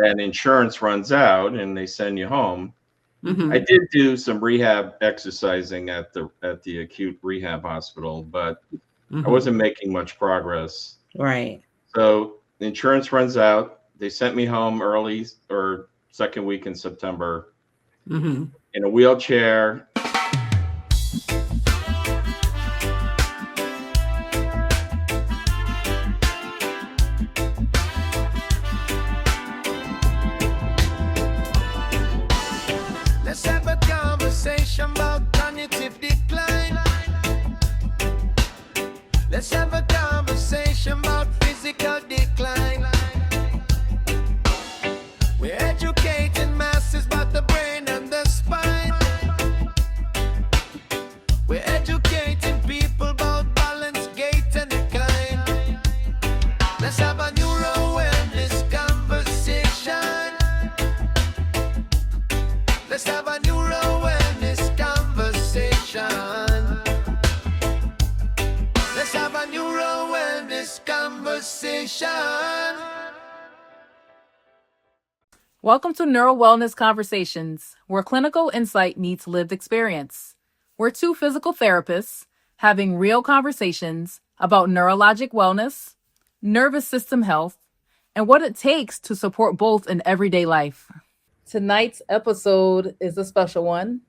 then insurance runs out and they send you home. Mm-hmm. I did do some rehab exercising at the acute rehab hospital, but I Mm-hmm. wasn't making much progress. Right. So the insurance runs out. They sent me home early or second week in September Mm-hmm. in a wheelchair. Let's have a conversation about cognitive decline. Let's have a conversation about physical decline. We're educating masses about the brain and the spine. We're educating people about balance, gait, and decline. Let's have a neuro wellness conversation. Let's have a neuro wellness conversation. Let's have a neuro wellness conversation. Welcome to Neuro Wellness Conversations, where clinical insight meets lived experience. We're two physical therapists having real conversations about neurologic wellness, nervous system health, and what it takes to support both in everyday life. Tonight's episode is a special one.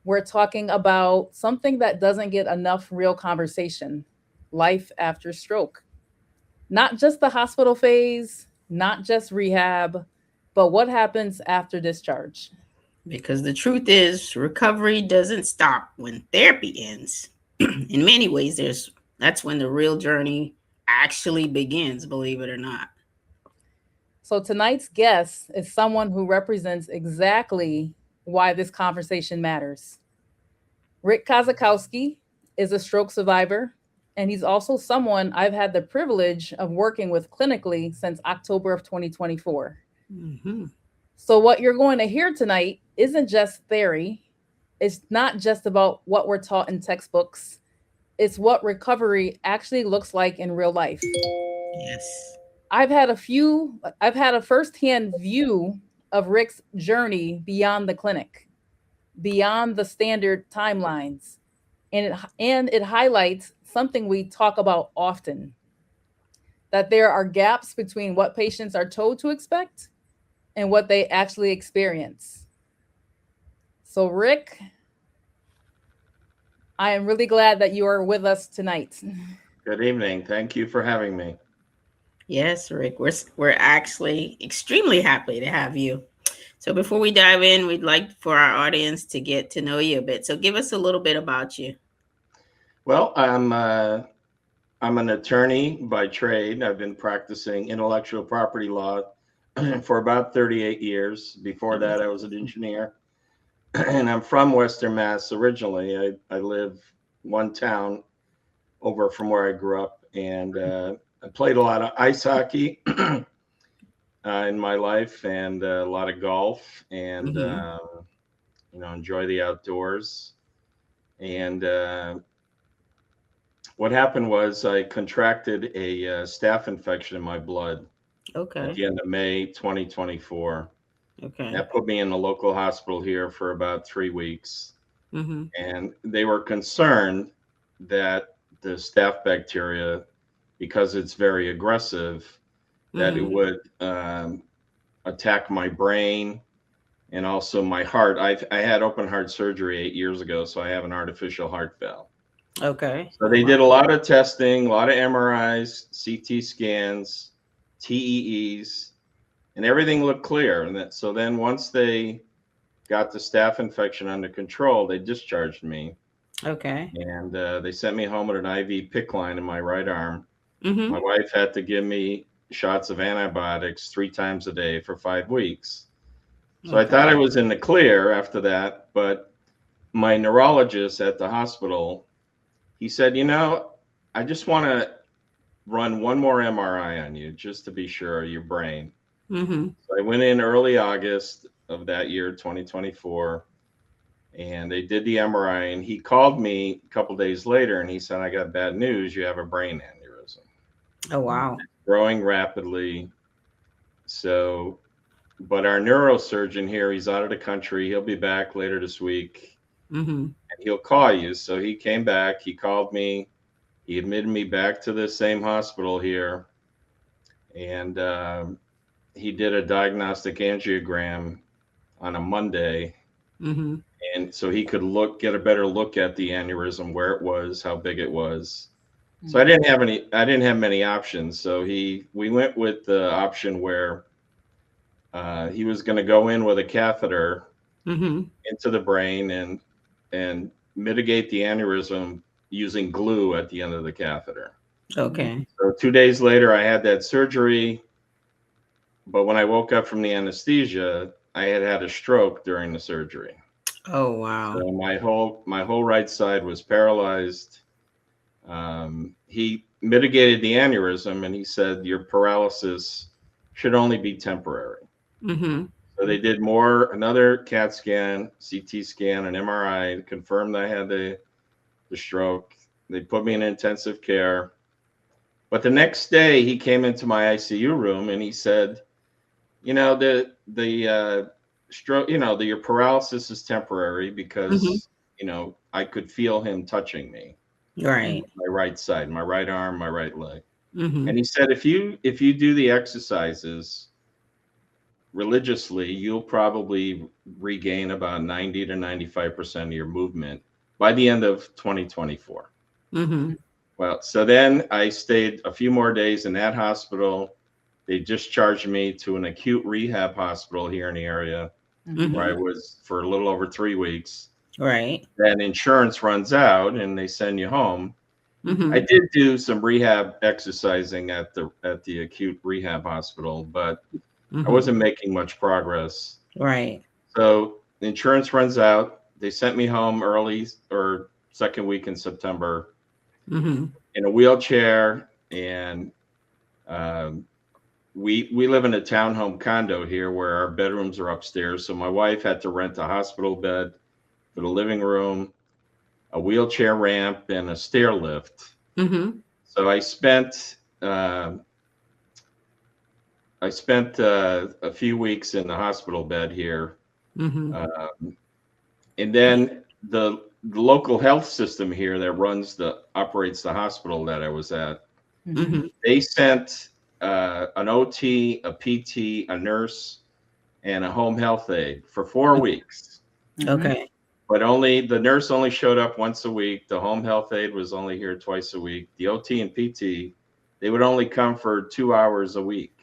We're talking about something that doesn't get enough real conversation: life after stroke. Not just the hospital phase, not just rehab, but what happens after discharge. Because the truth is, recovery doesn't stop when therapy ends. In many ways, that's when the real journey actually begins, believe it or not. So tonight's guest is someone who represents exactly why this conversation matters. Rick Kozakowski is a stroke survivor, and he's also someone I've had the privilege of working with clinically since October of 2024. Mm-hmm. So, what you're going to hear tonight isn't just theory, it's not just about what we're taught in textbooks, it's what recovery actually looks like in real life. Yes. I've had a firsthand view of Rick's journey beyond the clinic, beyond the standard timelines. And it highlights something we talk about often, that there are gaps between what patients are told to expect and what they actually experience. So, Rick, I am really glad that you are with us tonight. Good evening. Thank you for having me. Yes, Rick. We're actually extremely happy to have you. So before we dive in, we'd like for our audience to get to know you a bit. So give us a little bit about you. Well, I'm an attorney by trade. I've been practicing intellectual property law for about 38 years. Before that, I was an engineer. And I'm from Western Mass originally. I live one town over from where I grew up, and I played a lot of ice hockey in my life, and a lot of golf, and enjoy the outdoors. And what happened was I contracted a staph infection in my blood at Okay. the end of May 2024. Okay. That put me in the local hospital here for about 3 weeks. Mm-hmm. And they were concerned that the staph bacteria, because it's very aggressive, that it Mm-hmm. would attack my brain and also my heart. I had open heart surgery 8 years ago, so I have an artificial heart valve. Okay. So they did a lot of testing, a lot of MRIs, CT scans, TEEs, and everything looked clear. So then once they got the staph infection under control, they discharged me. Okay. And they sent me home with an IV PICC line in my right arm. Mm-hmm. My wife had to give me shots of antibiotics 3 times a day for 5 weeks. So I thought I was in the clear after that, but my neurologist at the hospital, he said, I just want to run one more MRI on you just to be sure, your brain. Mm-hmm. So I went in early August of that year, 2024, and they did the MRI, and he called me a couple days later and he said, I got bad news. You have a brain aneurysm. Oh, wow. Growing rapidly. So but our neurosurgeon here, he's out of the country. He'll be back later this week, Mm-hmm. and he'll call you. So he came back. He called me. He admitted me back to the same hospital here, and he did a diagnostic angiogram on a Monday, Mm-hmm. and so he could get a better look at the aneurysm, where it was, how big it was. So I didn't have many options. So we went with the option where he was going to go in with a catheter Mm-hmm. into the brain and mitigate the aneurysm using glue at the end of the catheter. Okay. So 2 days later, I had that surgery. But when I woke up from the anesthesia, I had a stroke during the surgery. Oh, wow. So my whole right side was paralyzed. He mitigated the aneurysm, and he said your paralysis should only be temporary. Mm-hmm. So they did another CAT scan, CT scan, and MRI to confirm that I had the stroke. They put me in intensive care. But the next day, he came into my ICU room and he said, the stroke, your paralysis is temporary because, I could feel him touching me. Right. My right side, my right arm, my right leg. Mm-hmm. And he said, if you do the exercises religiously, you'll probably regain about 90 to 95% of your movement by the end of 2024. Mm-hmm. Well, so then I stayed a few more days in that hospital. They discharged me to an acute rehab hospital here in the area Mm-hmm. where I was for a little over 3 weeks. Right. Then insurance runs out and they send you home. Mm-hmm. I did do some rehab exercising at the acute rehab hospital, but I wasn't making much progress. Right. So the insurance runs out. They sent me home early or second week in September Mm-hmm. in a wheelchair, and we live in a townhome condo here where our bedrooms are upstairs. So my wife had to rent a hospital bed for the living room, a wheelchair ramp, and a stair lift. Mm-hmm. So I spent a few weeks in the hospital bed here, Mm-hmm. and then the local health system here that operates the hospital that I was at. Mm-hmm. They sent an OT, a PT, a nurse, and a home health aide for 4 weeks. Okay. But the nurse only showed up once a week. The home health aide was only here twice a week. The OT and PT, they would only come for 2 hours a week.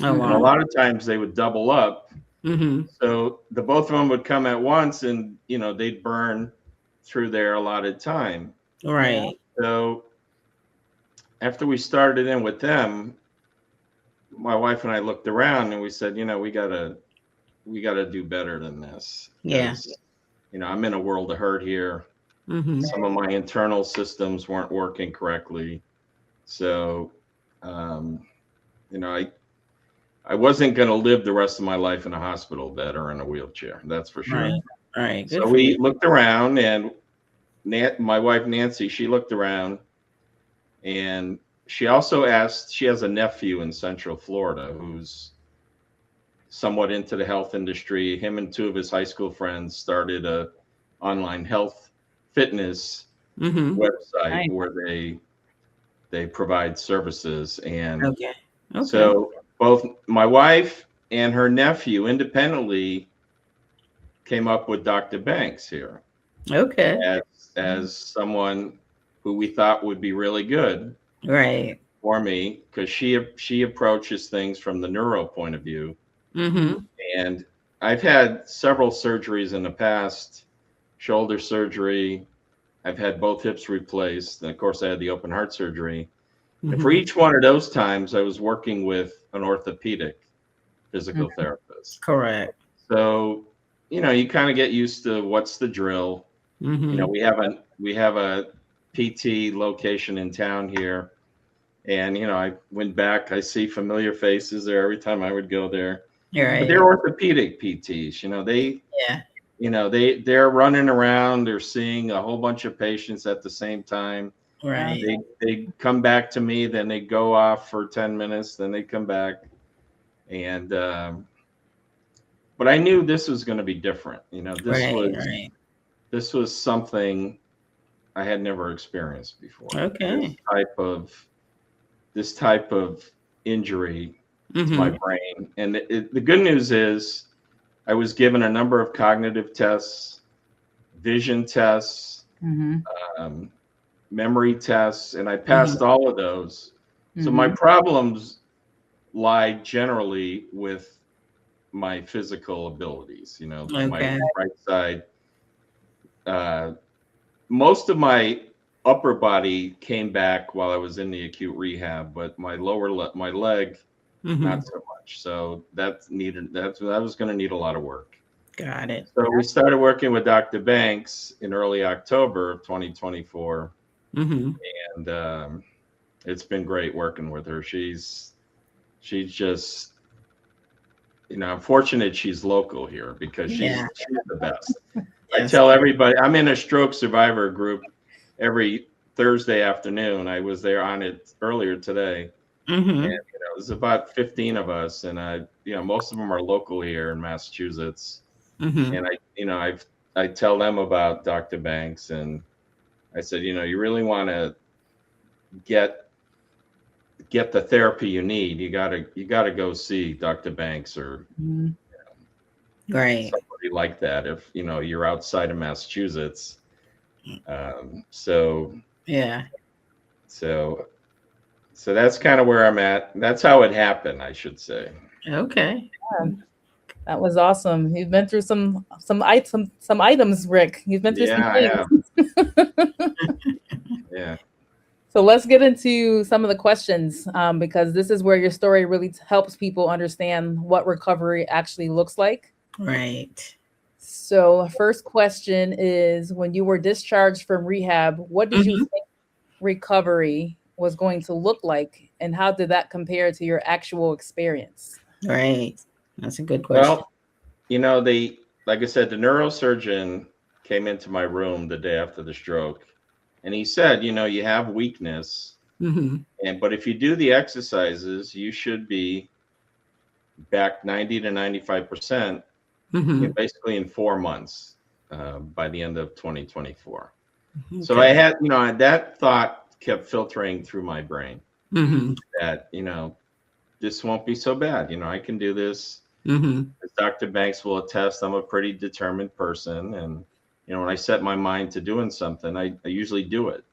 Oh, And a wow. lot of times they would double up. Mm-hmm. So the both of them would come at once, and they'd burn through their allotted time. Right. So after we started in with them, my wife and I looked around and we said, we gotta do better than this. Yeah. I'm in a world of hurt here. Mm-hmm. Some of my internal systems weren't working correctly. So, I wasn't going to live the rest of my life in a hospital bed or in a wheelchair. That's for sure. Right. Right. Good So for we you. looked around, and my wife, Nancy, she looked around, and she also asked, she has a nephew in Central Florida who's somewhat into the health industry. Him and two of his high school friends started a online health fitness Mm-hmm. website Right. where they provide services. And Okay. Okay. so both my wife and her nephew independently came up with Dr. Banks here Okay. as someone who we thought would be really good Right. for me, because she approaches things from the neuro point of view. Mm-hmm. And I've had several surgeries in the past, shoulder surgery. I've had both hips replaced. And of course, I had the open heart surgery. And for each one of those times, I was working with an orthopedic physical therapist. Correct. So, you kind of get used to what's the drill. Mm-hmm. We have a PT location in town here. And, I went back, I see familiar faces there every time I would go there. Right. But they're orthopedic PTs, they're running around, they're seeing a whole bunch of patients at the same time. Right. They come back to me, then they go off for 10 minutes, then they come back. And but I knew this was going to be different. You know, Right. this was something I had never experienced before. Okay. This type of injury to my Mm-hmm. brain. And the good news is I was given a number of cognitive tests, vision tests, Mm-hmm. um, memory tests, and I Mm-hmm. passed all of those. So my problems lie generally with my physical abilities, you know, my Okay. right side. Most of my upper body came back while I was in the acute rehab, but my my leg, Mm-hmm. not so much. So that was going to need a lot of work. Got it. So we started working with Dr. Banks in early October of 2024, Mm-hmm. and it's been great working with her. She's just, you know, I'm fortunate she's local here because she's Yeah. the best. I Yes. tell everybody I'm in a stroke survivor group every Thursday afternoon. I was there on it earlier today. Mm-hmm. And you know, there's about 15 of us, and most of them are local here in Massachusetts. Mm-hmm. And I tell them about Dr. Banks, and I said, you know, you really want to get the therapy you need. You gotta go see Dr. Banks or Right. somebody like that if you know you're outside of Massachusetts. So Yeah. that's kind of where I'm at. That's how it happened, I should say. Okay. That was awesome. You've been through some items, Rick. You've been through some Yeah, things. I have. Yeah. So let's get into some of the questions because this is where your story really helps people understand what recovery actually looks like. Right. So first question is, when you were discharged from rehab, what did you think recovery was going to look like, and how did that compare to your actual experience? Right. That's a good question. Well, you know, like I said, the neurosurgeon came into my room the day after the stroke, and he said, you know, you have weakness, but if you do the exercises, you should be back 90 to 95%, basically in 4 months by the end of 2024. Okay. So I had, you know, that thought kept filtering through my brain that, you know, this won't be so bad. You know, I can do this. As Dr. Banks will attest, I'm a pretty determined person. And, you know, when I set my mind to doing something, I usually do it.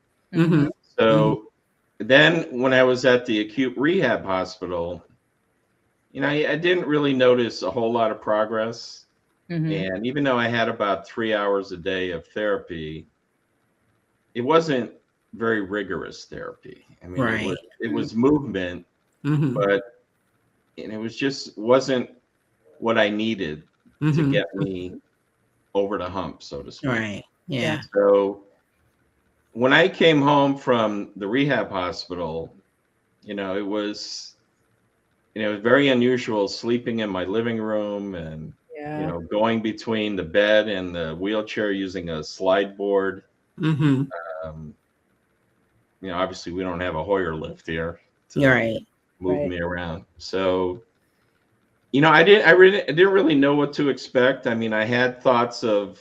So then when I was at the acute rehab hospital, you know, I didn't really notice a whole lot of progress. And even though I had about 3 hours a day of therapy, it wasn't very rigorous therapy. I mean, it was movement, but it wasn't what I needed to get me over the hump, so to speak. Right. Yeah. So when I came home from the rehab hospital, you know, it was very unusual sleeping in my living room and, you know, going between the bed and the wheelchair using a slide board. You know, obviously we don't have a Hoyer lift here to move me around. So, you know, I didn't really know what to expect. I mean, I had thoughts of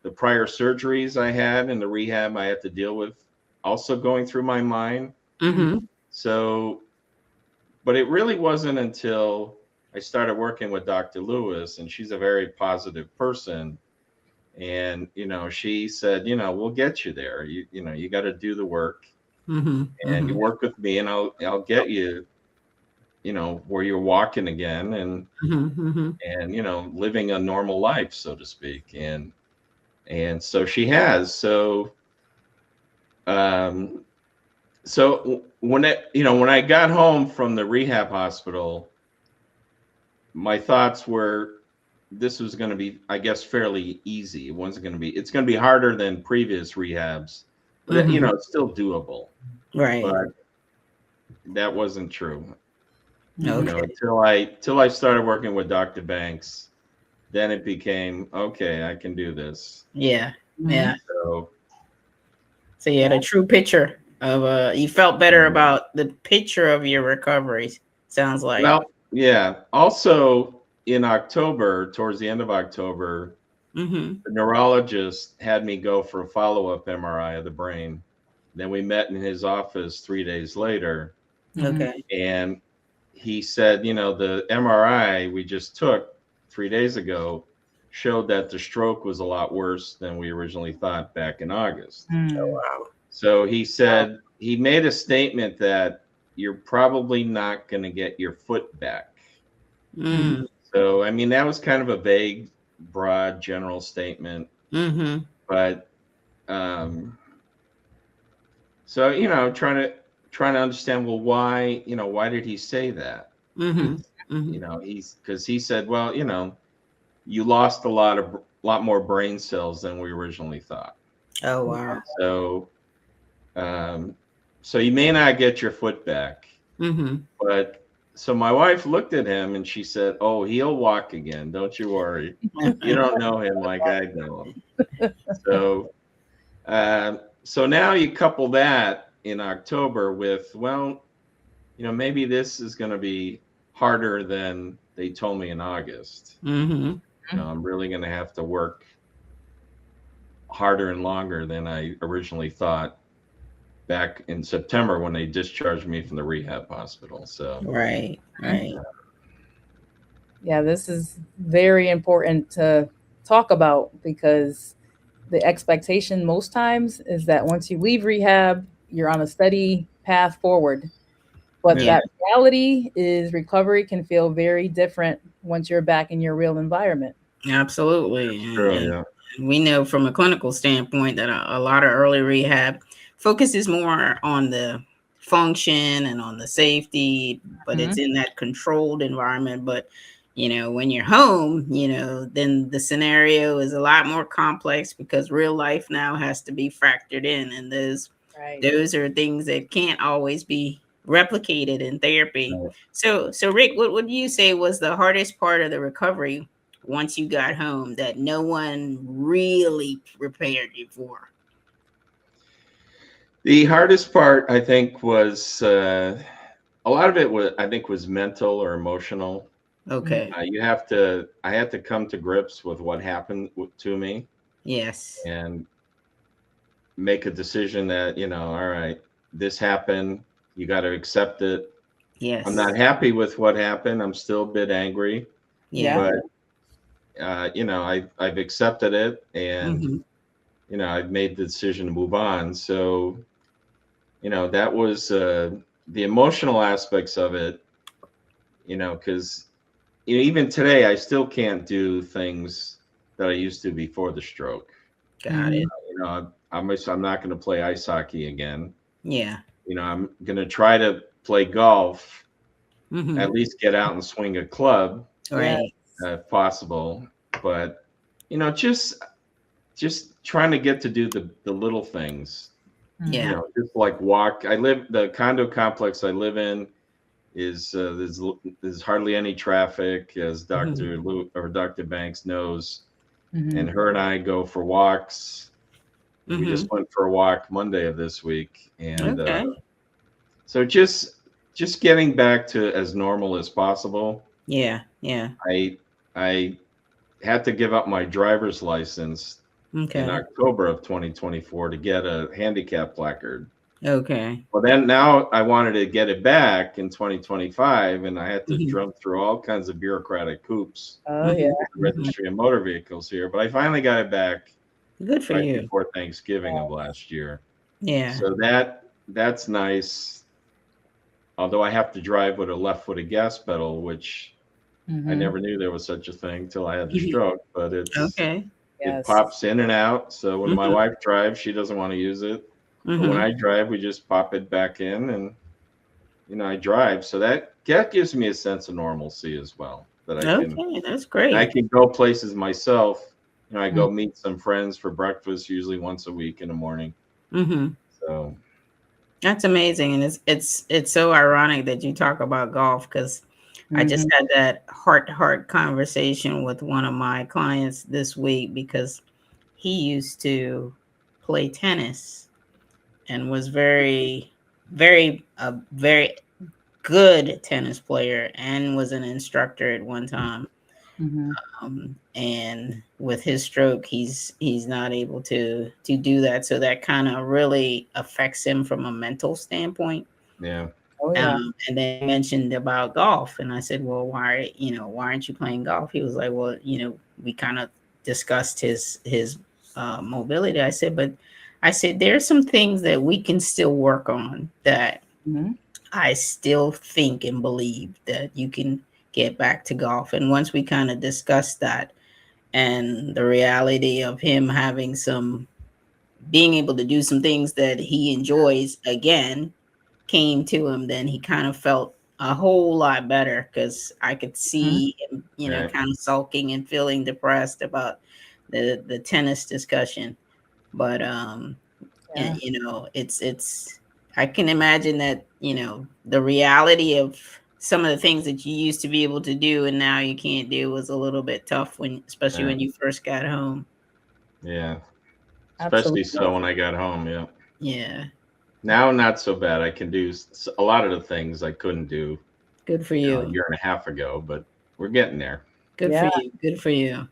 the prior surgeries I had and the rehab I had to deal with also going through my mind. So, but it really wasn't until I started working with Dr. Lewis, and she's a very positive person. And, you know, she said, you know, we'll get you there. You know, you got to do the work and you work with me and I'll get you, you know, where you're walking again and, and, you know, living a normal life, so to speak. And so she has. So, so when I got home from the rehab hospital, my thoughts were this was going to be, I guess, fairly easy. It's going to be harder than previous rehabs, but you know, it's still doable. Right. But that wasn't true. Okay. You know, till I started working with Dr. Banks, then it became, okay, I can do this. Yeah. Yeah. So you had a true picture of you felt better about the picture of your recovery, sounds like. Well, yeah. Also, in October, towards the end of October, Mm-hmm. the neurologist had me go for a follow-up MRI of the brain. Then we met in his office 3 days later, Okay. and he said, the MRI we just took 3 days ago showed that the stroke was a lot worse than we originally thought back in August. Wow. So he said, he made a statement that you're probably not going to get your foot back. Mm. So, I mean, that was kind of a vague, broad, general statement. Mm-hmm. But so, trying to understand, well, why did he say that? Mm-hmm. Mm-hmm. Because he said, well, you lost a lot more brain cells than we originally thought. Oh wow. So, so you may not get your foot back. Mm-hmm. But so my wife looked at him and she said, "Oh, he'll walk again. Don't you worry. You don't know him like I know him." So, so now you couple that in October with, well, maybe this is going to be harder than they told me in August. Mm-hmm. I'm really going to have to work harder and longer than I originally thought back in September when they discharged me from the rehab hospital. So, Right. Yeah, this is very important to talk about because the expectation most times is that once you leave rehab, you're on a steady path forward. But Yeah. that reality is recovery can feel very different once you're back in your real environment. Absolutely. true, And yeah. we know from a clinical standpoint that a lot of early rehab focuses more on the function and on the safety, but it's in that controlled environment. But when you're home, then the scenario is a lot more complex because real life now has to be factored in, and those are things that can't always be replicated in therapy. Right. So Rick, what would you say was the hardest part of the recovery once you got home that no one really prepared you for? The hardest part, I think, was a lot of it was mental or emotional. Okay. I had to come to grips with what happened to me Yes. and make a decision that, all right, this happened. You got to accept it. Yes. I'm not happy with what happened. I'm still a bit angry, Yeah. but I've accepted it, and Mhm. I've made the decision to move on. So, that was the emotional aspects of it. Because even today, I still can't do things that I used to before the stroke. Got it. I'm not going to play ice hockey again. Yeah. I'm going to try to play golf, Mhm. at least get out and swing a club Right. if possible. But just trying to get to do the little things. Yeah. Just like walk. The condo complex I live in is there's hardly any traffic, as Dr. Lou or Dr. Banks knows. And her and I go for walks. We just went for a walk Monday of this week, and Okay. so just getting back to as normal as possible. Yeah. Yeah. I had to give up my driver's license in Okay. October of 2024 to get a handicap placard. Okay. Well, then now I wanted to get it back in 2025, and I had to jump through all kinds of bureaucratic hoops Oh, yeah. with the Registry of Motor Vehicles here. But I finally got it back Good for right you. before Thanksgiving of last year. Yeah. So that's nice. Although I have to drive with a left-footed gas pedal, which I never knew there was such a thing till I had the stroke. But Okay. it pops in and out. So when my wife drives, she doesn't want to use it. But when I drive, we just pop it back in, and I drive. So that gives me a sense of normalcy as well. That That's great. I can go places myself. I go meet some friends for breakfast usually once a week in the morning. So That's amazing, and it's so ironic that you talk about golf because I just had that heart-to-heart conversation with one of my clients this week because he used to play tennis and was very, very, very good tennis player and was an instructor at one time. Mhm. And with his stroke, he's not able to do that. So that kind of really affects him from a mental standpoint. Yeah. Oh yeah. And they mentioned about golf, and I said, well, why aren't you playing golf? He was like, well, we kind of discussed his mobility. I said there's some things that we can still work on, that Mhm. I still think and believe that you can get back to golf. And once we kind of discussed that, and the reality of him having being able to do some things that he enjoys again came to him, then he kind of felt a whole lot better, because I could Mhm. see him, Right. kind of sulking and feeling depressed about the tennis discussion. But Yeah. it's I can imagine that, the reality of some of the things that you used to be able to do and now you can't do was a little bit tough, especially Yeah. when you first got home. Yeah. Especially Absolutely. so when I got home. Yeah. Yeah. Now, not so bad. I can do a lot of the things I couldn't do, Good for a you. year and a half ago, but we're getting there. Good for Yeah. you. Good for you.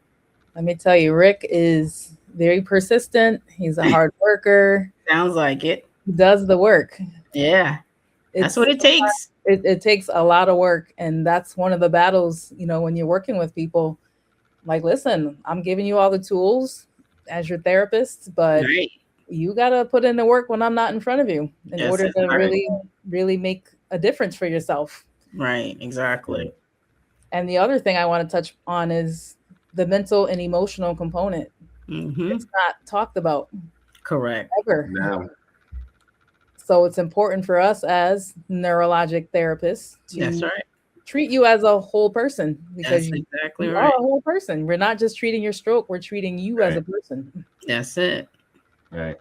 Let me tell you, Rick is very persistent. He's a hard worker. Sounds like it. He does the work. Yeah. That's It's what it takes. it takes a lot of work, and that's one of the battles, when you're working with people. Like, listen, I'm giving you all the tools as your therapist, but Right. you got to put in the work when I'm not in front of you in Yes, order to Right. really make a difference for yourself. right. Exactly. And the other thing I want to touch on is the mental and emotional component. Mm-hmm. It's not talked about Correct. ever. Now, So it's important for us as neurologic therapists That's to right. treat you as a whole person, because That's exactly you are right. a whole person. We're not just treating your stroke, we're treating you as a right. person. That's it. Right.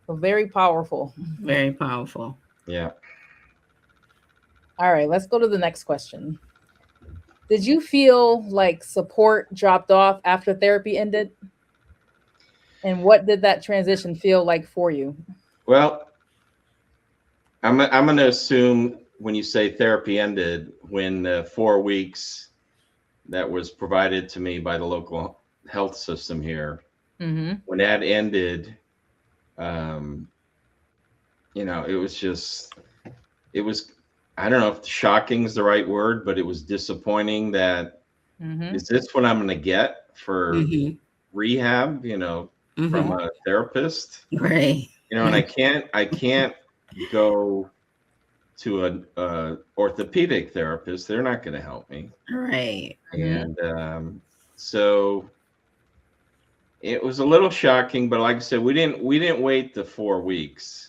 So very powerful. Very powerful. Yeah. All right, let's go to the next question. Did you feel like support dropped off after therapy ended? And what did that transition feel like for you? Well, I'm going to assume when you say therapy ended, when the 4 weeks that was provided to me by the local health system here, Mm-hmm. when that ended, um, it was just, it was, I don't know if shocking is the right word, but it was disappointing that, Mm-hmm. is this what I'm going to get for Mm-hmm. rehab, from Mm-hmm. a therapist? Right. And I can't go to an orthopedic therapist. They're not going to help me. Right. And so it was a little shocking, but like I said, we didn't wait the 4 weeks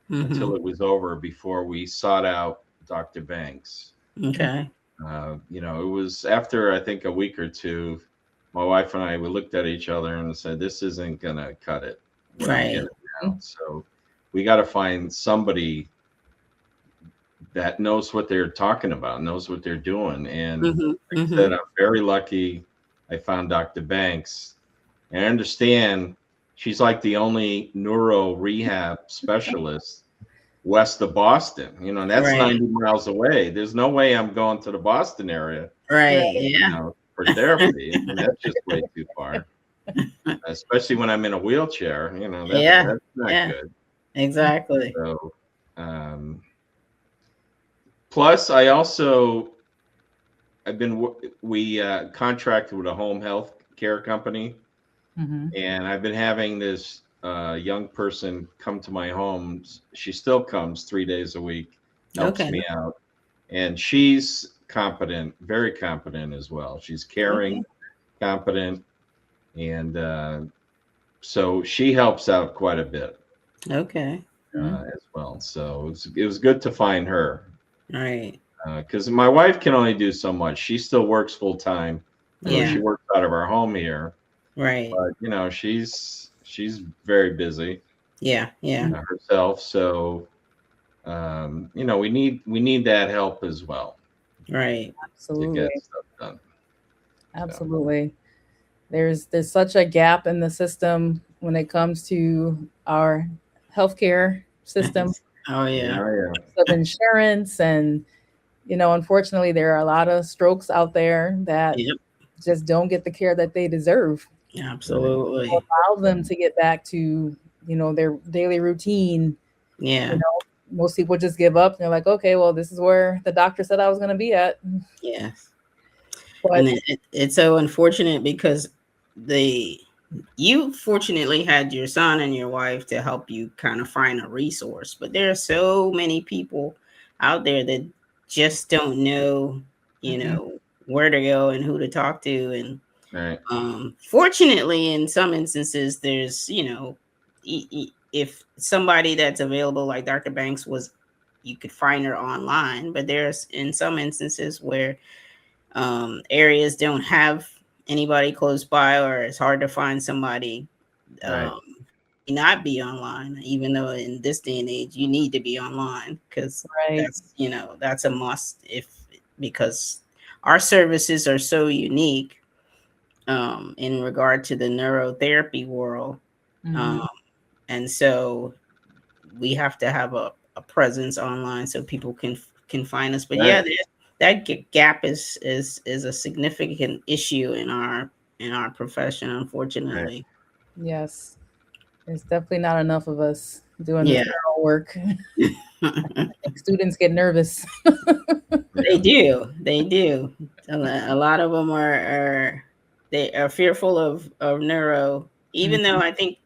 Mm-hmm. until it was over before we sought out Dr. Banks. Okay. It was after I think a week or two, my wife and we looked at each other and said, "This isn't gonna cut it. What are we Right. gonna do now?" So we got to find somebody that knows what they're talking about, knows what they're doing. And Mm-hmm. like I Mm-hmm. said, I'm very lucky. I found Dr. Banks, and I understand she's like the only neuro rehab specialist west of Boston. And that's Right. 90 miles away. There's no way I'm going to the Boston area, Right. Right. Yeah. for therapy. I mean, that's just way too far, especially when I'm in a wheelchair. Yeah. That's not Yeah. good. Exactly. So, plus, we contracted with a home health care company, Mm-hmm. and I've been having this young person come to my home. She still comes 3 days a week, helps Okay. me out, and she's competent, very competent as well. She's caring, competent, and so she helps out quite a bit Okay. as well. So it was good to find her. Right. Because my wife can only do so much. She still works full time. Yeah. She works out of our home here, Right. but she's very busy Yeah. Yeah. herself. So we need that help as well Right. to Absolutely. get stuff done. Absolutely. There's such a gap in the system when it comes to our healthcare system Oh yeah. Yeah. of insurance, and unfortunately there are a lot of strokes out there that Yep. just don't get the care that they deserve. Absolutely. Allow them to get back to, their daily routine. Yeah. Most people just give up. They're like, okay, well, this is where the doctor said I was going to be at. Yes. But And it's so unfortunate because you fortunately had your son and your wife to help you kind of find a resource, but there are so many people out there that just don't know, where to go and who to talk to. And Right. fortunately, in some instances, there's, if somebody that's available, like Dr. Banks was, you could find her online, but there's in some instances where areas don't have anybody close by, or it's hard to find somebody Right. not be online, even though in this day and age you need to be online, because right. that's a must, because our services are so unique in regard to the neurotherapy world. Mhm. And so we have to have a presence online so people can find us. But Right. yeah, that gap is a significant issue in our profession, unfortunately. Yes. There's definitely not enough of us doing this Yeah. neural work. I think students get nervous. They do. They do. A lot of them they are fearful of neuro, even though I think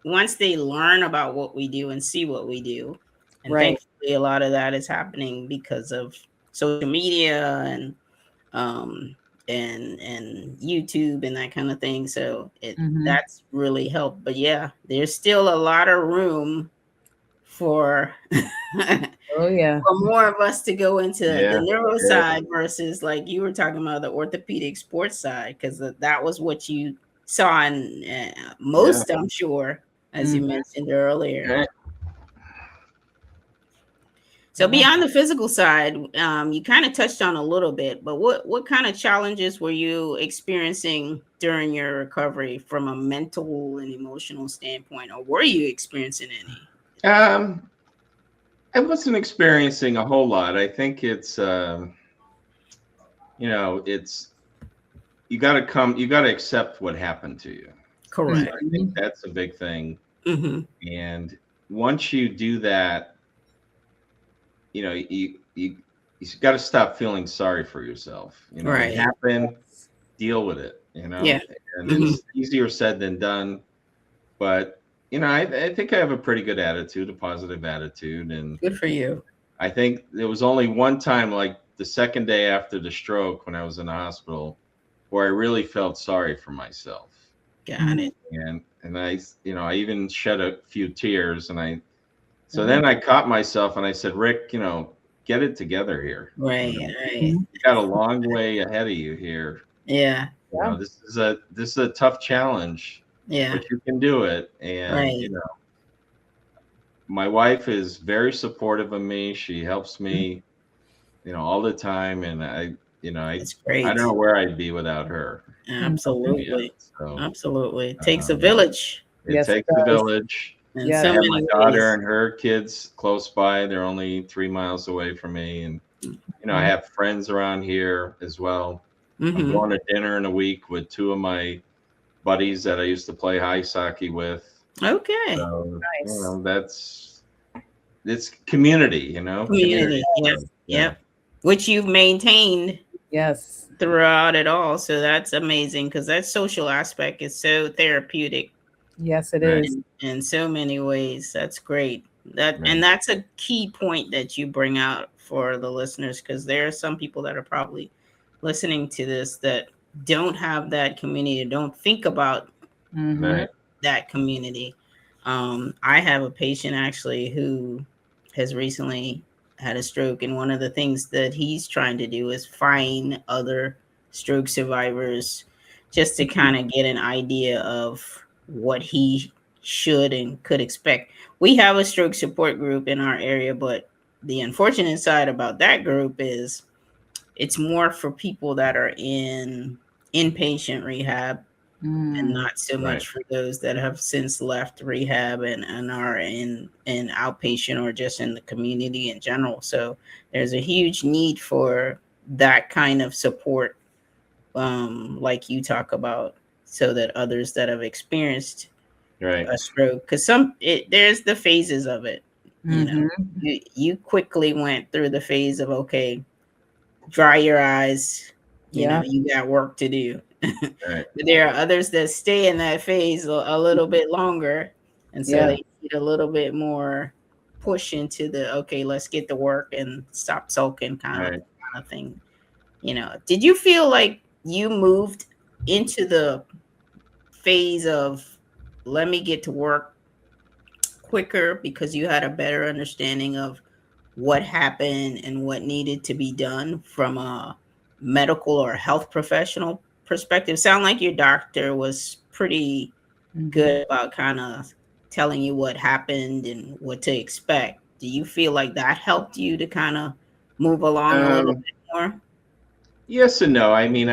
once they learn about what we do and see what we do, and Right. thankfully a lot of that is happening because of social media and and YouTube and that kind of thing. So Mhm. that's really helped. But yeah, there's still a lot of room for Oh yeah. for more of us to go into Yeah. the neuro Yeah. side versus, like you were talking about, the orthopedic sports side, because that was what you saw in most, I'm sure, as you mentioned earlier. Right. So beyond the physical side, you kind of touched on a little bit, but what kind of challenges were you experiencing during your recovery from a mental and emotional standpoint, or were you experiencing any? I wasn't experiencing a whole lot. I think it's it's you got to accept what happened to you. Correct. I think that's a big thing. Mm-hmm. And once you do that, you got to stop feeling sorry for yourself. Right. It happened, deal with it. Yeah. And it's easier said than done. But I think I have a pretty good attitude, a positive attitude, and Good for you. I think there was only one time, like the second day after the stroke, when I was in the hospital, where I really felt sorry for myself. Got it. And I even shed a few tears, so then I caught myself and I said, Rick, get it together here. Right. Right. You got a long way ahead of you here. Yeah. This is a tough challenge, Yeah. but you can do it. And Right. my wife is very supportive of me. She helps me, all the time. And That's great. I don't know where I'd be without her. Absolutely. So, Absolutely. It takes a village. It takes a village. And Yeah. so I have many my daughter ways. and her kids close by. They're only 3 miles away from me. And, I have friends around here as well. I'm going to dinner in a week with 2 of my buddies that I used to play ice hockey with. Okay. So, Nice. it's community, Community. Yep. Yep. Which you've maintained Yes. throughout it all. So that's amazing, because that social aspect is so therapeutic Yes, it Right. is. in so many ways. That's great. And that's a key point that you bring out for the listeners, because there are some people that are probably listening to this that don't have that community, don't think about Right. that community. I have a patient actually who has recently had a stroke, and one of the things that he's trying to do is find other stroke survivors, just to kind of get an idea of what he should and could expect. We have a stroke support group in our area, but the unfortunate side about that group is it's more for people that are in inpatient rehab, and not so much for those that have since left rehab and are in outpatient or just in the community in general. So there's a huge need for that kind of support like you talk about, so that others that have experienced Right. a stroke, because there's the phases of it. You know, you quickly went through the phase of, okay, dry your eyes. You know, you got work to do. Right. But there are others that stay in that phase a little bit longer, and so they need a little bit more push into the, okay, let's get to work and stop sulking kind of thing. You know, did you feel like you moved into the phase of, let me get to work quicker because you had a better understanding of what happened and what needed to be done from a medical or health professional perspective? Sound like your doctor was pretty good about kind of telling you what happened and what to expect. Do you feel like that helped you to kind of move along a little bit more? Yes and no. I mean,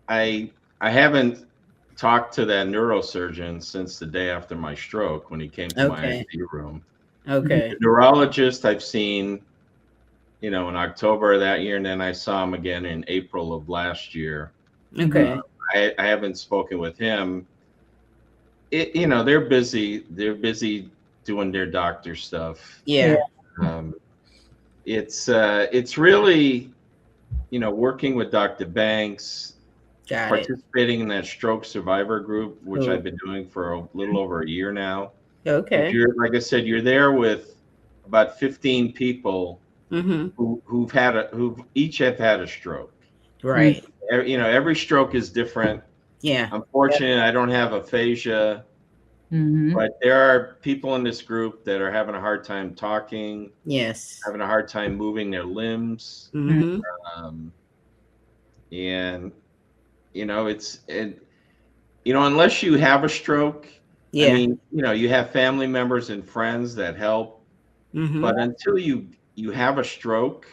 I haven't talked to that neurosurgeon since the day after my stroke when he came to my ICU room. Okay. The neurologist I've seen, in October of that year, and then I saw him again in April of last year. Okay. I haven't spoken with him. They're busy. They're busy doing their doctor stuff. Yeah. It's really, working with Dr. Banks, Got it. participating in that stroke survivor group, which I've been doing for a little over a year now. Okay. Like I said, you're there with about 15 people who've each have had a stroke. Right. Every stroke is different. Yeah. Unfortunately, I don't have aphasia, but there are people in this group that are having a hard time talking. Yes. Having a hard time moving their limbs. And unless you have a stroke, I mean, you have family members and friends that help, but until you have a stroke,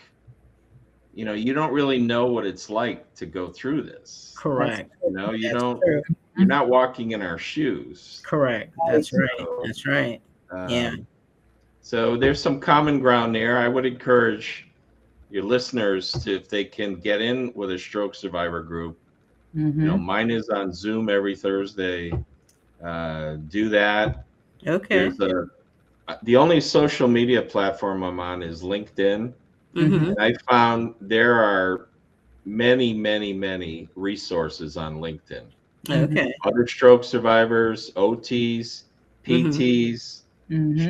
you don't really know what it's like to go through this. Correct. You're not walking in our shoes. Correct. That's right. That's right. Yeah. So there's some common ground there. I would encourage your listeners to, if they can get in with a stroke survivor group. Mine is on Zoom every Thursday. Do that. Okay. The only social media platform I'm on is LinkedIn. And I found there are many, many, many resources on LinkedIn. Okay. Other stroke survivors, OTs, PTs,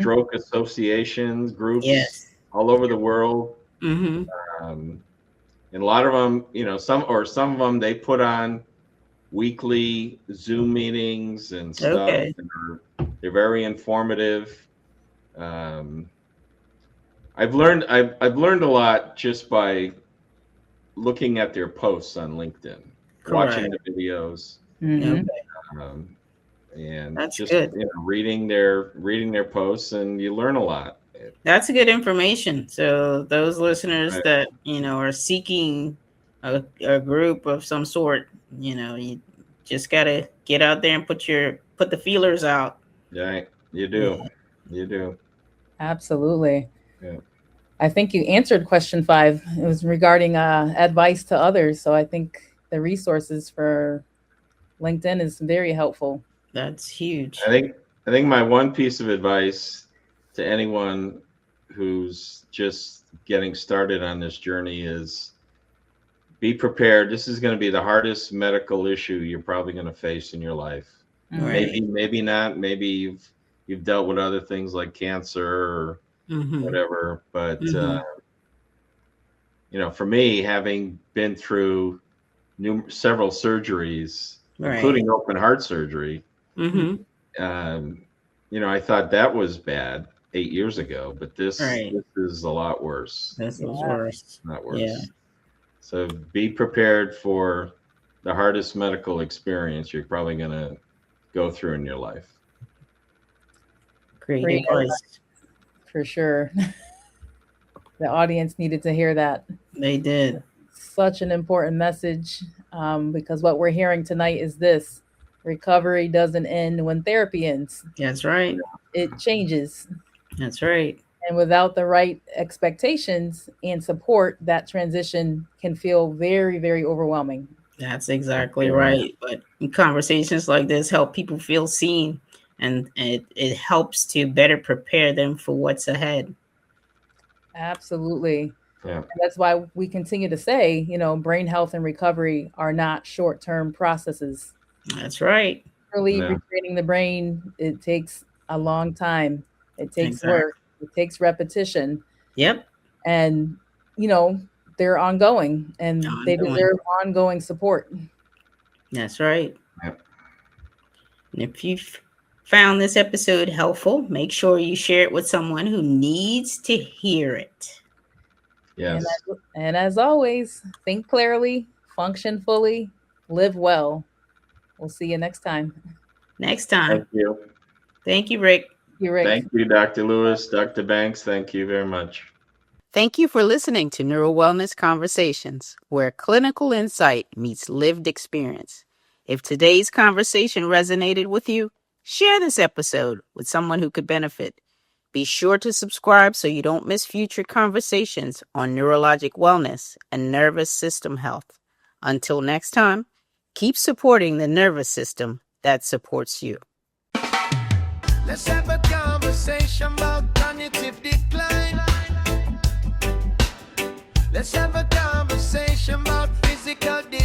stroke associations, groups all over the world. And a lot of them, some of them, they put on weekly Zoom meetings and stuff. Okay. And they're very informative. I've learned a lot just by looking at their posts on LinkedIn, watching the videos, Okay. and That's just good. reading their posts, and you learn a lot. That's good information. So those listeners that are seeking a group of some sort, you just gotta get out there and put the feelers out. Right, you do. You do. Absolutely. Yeah. I think you answered question 5. It was regarding advice to others. So I think the resources for LinkedIn is very helpful. That's huge. I think my one piece of advice to anyone who's just getting started on this journey is be prepared. This is going to be the hardest medical issue you're probably going to face in your life. Right. Maybe not. Maybe you've dealt with other things like cancer or whatever. But for me, having been through several surgeries, including open heart surgery, I thought that was bad 8 years ago, but this is a lot worse. This is worse. Not worse. Yeah. So be prepared for the hardest medical experience you're probably going to go through in your life. Great advice. For sure. The audience needed to hear that. They did. Such an important message, because what we're hearing tonight is this: recovery doesn't end when therapy ends. That's right. It changes. That's right. And without the right expectations and support, that transition can feel very, very overwhelming. That's exactly right. But conversations like this help people feel seen, and it helps to better prepare them for what's ahead. Absolutely. Yeah. And that's why we continue to say, brain health and recovery are not short-term processes. That's right. Really Yeah. retraining the brain, it takes a long time. It takes Exactly. work. It takes repetition. Yep. And, they're ongoing and they Ongoing. deserve ongoing support. That's right. Yep. And if you've found this episode helpful, make sure you share it with someone who needs to hear it. Yes. And as always, think clearly, function fully, live well. We'll see you next time. Next time. Thank you. Thank you, Rick. You're Rick. Thank you, Dr. Lewis, Dr. Banks. Thank you very much. Thank you for listening to Neuro Wellness Conversations, where clinical insight meets lived experience. If today's conversation resonated with you, share this episode with someone who could benefit. Be sure to subscribe so you don't miss future conversations on neurologic wellness and nervous system health. Until next time, keep supporting the nervous system that supports you. Let's have a conversation about cognitive decline. Let's have a conversation about physical decline.